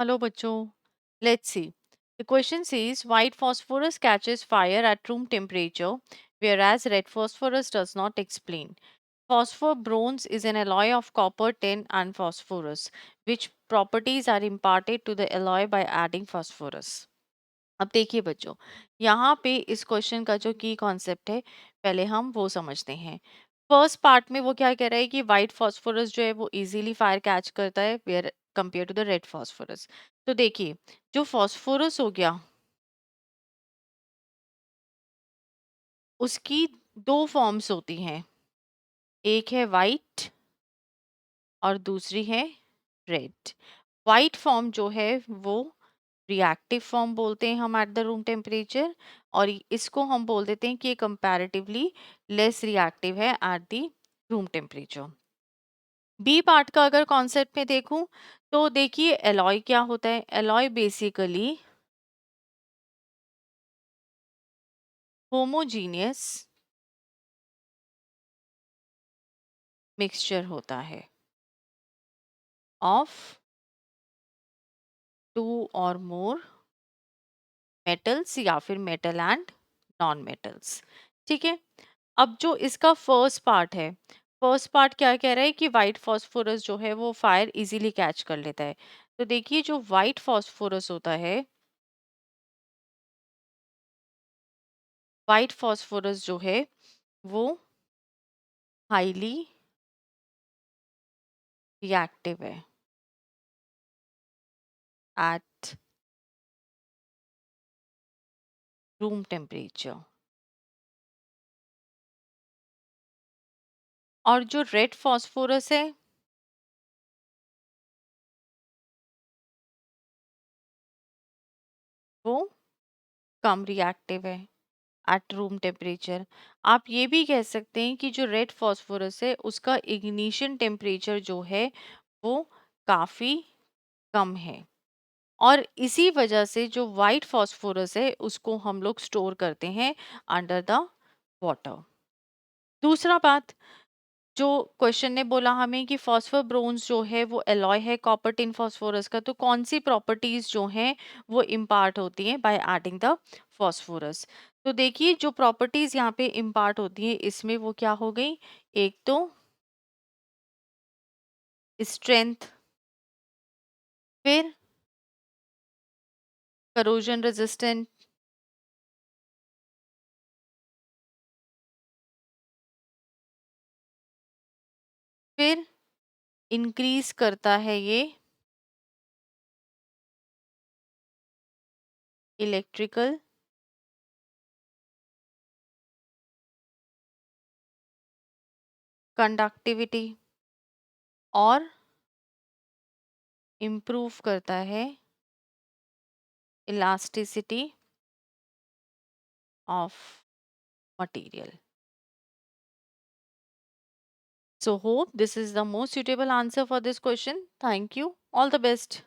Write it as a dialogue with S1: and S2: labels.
S1: Hello, bachcho. Let's see. The question says white phosphorus catches fire at room temperature, whereas red phosphorus does not explain. Phosphor bronze is an alloy of copper, tin, and phosphorus. Which properties are imparted to the alloy by adding phosphorus? अब देखिए बच्चों, यहाँ पे इस question का जो की concept है पहले हम वो समझते हैं। फर्स्ट पार्ट में वो क्या कह रहा है कि व्हाइट फास्फोरस जो है वो इजीली फायर कैच करता है where compare to the red phosphorus. तो देखिए, जो फास्फोरस हो गया उसकी दो फॉर्म्स होती हैं, एक है वाइट और दूसरी है रेड। वाइट फॉर्म जो है वो रिएक्टिव फॉर्म बोलते हैं हम एट द रूम टेम्परेचर, और इसको हम बोल देते हैं कि ये कंपैरेटिवली लेस रिएक्टिव है at the room temperature. B part का अगर कॉन्सेप्ट में देखूं तो देखिए एलॉय क्या होता है। एलॉय बेसिकली होमोजीनियस मिक्सचर होता है ऑफ टू और मोर मेटल्स या फिर मेटल एंड नॉन मेटल्स। ठीक है, अब जो इसका फर्स्ट पार्ट है, फर्स्ट पार्ट क्या कह रहा है कि व्हाइट फास्फोरस जो है वो फायर इजीली कैच कर लेता है। तो देखिए जो व्हाइट फास्फोरस होता है, व्हाइट फास्फोरस जो है वो हाईली रिएक्टिव है एट रूम टेम्परेचर, और जो रेड फास्फोरस है वो कम रिएक्टिव है एट रूम टेम्परेचर। आप ये भी कह सकते हैं कि जो रेड फास्फोरस है उसका इग्निशन टेम्परेचर जो है वो काफी कम है, और इसी वजह से जो व्हाइट फास्फोरस है उसको हम लोग स्टोर करते हैं अंडर द वाटर। दूसरा बात, जो क्वेश्चन ने बोला हमें कि फॉस्फोर ब्रोंज जो है वो एलॉय है कॉपर टिन फास्फोरस का, तो कौन सी प्रॉपर्टीज जो हैं वो इम्पार्ट होती हैं बाय एडिंग द फास्फोरस। तो देखिए जो प्रॉपर्टीज यहाँ पे इम्पार्ट होती हैं इसमें वो क्या हो गई, एक तो स्ट्रेंथ, फिर करोजन रेजिस्टेंट, फिर इंक्रीज करता है ये इलेक्ट्रिकल कंडक्टिविटी, और इम्प्रूव करता है elasticity of material. So hope this is the most suitable answer for this question. Thank you. All the best.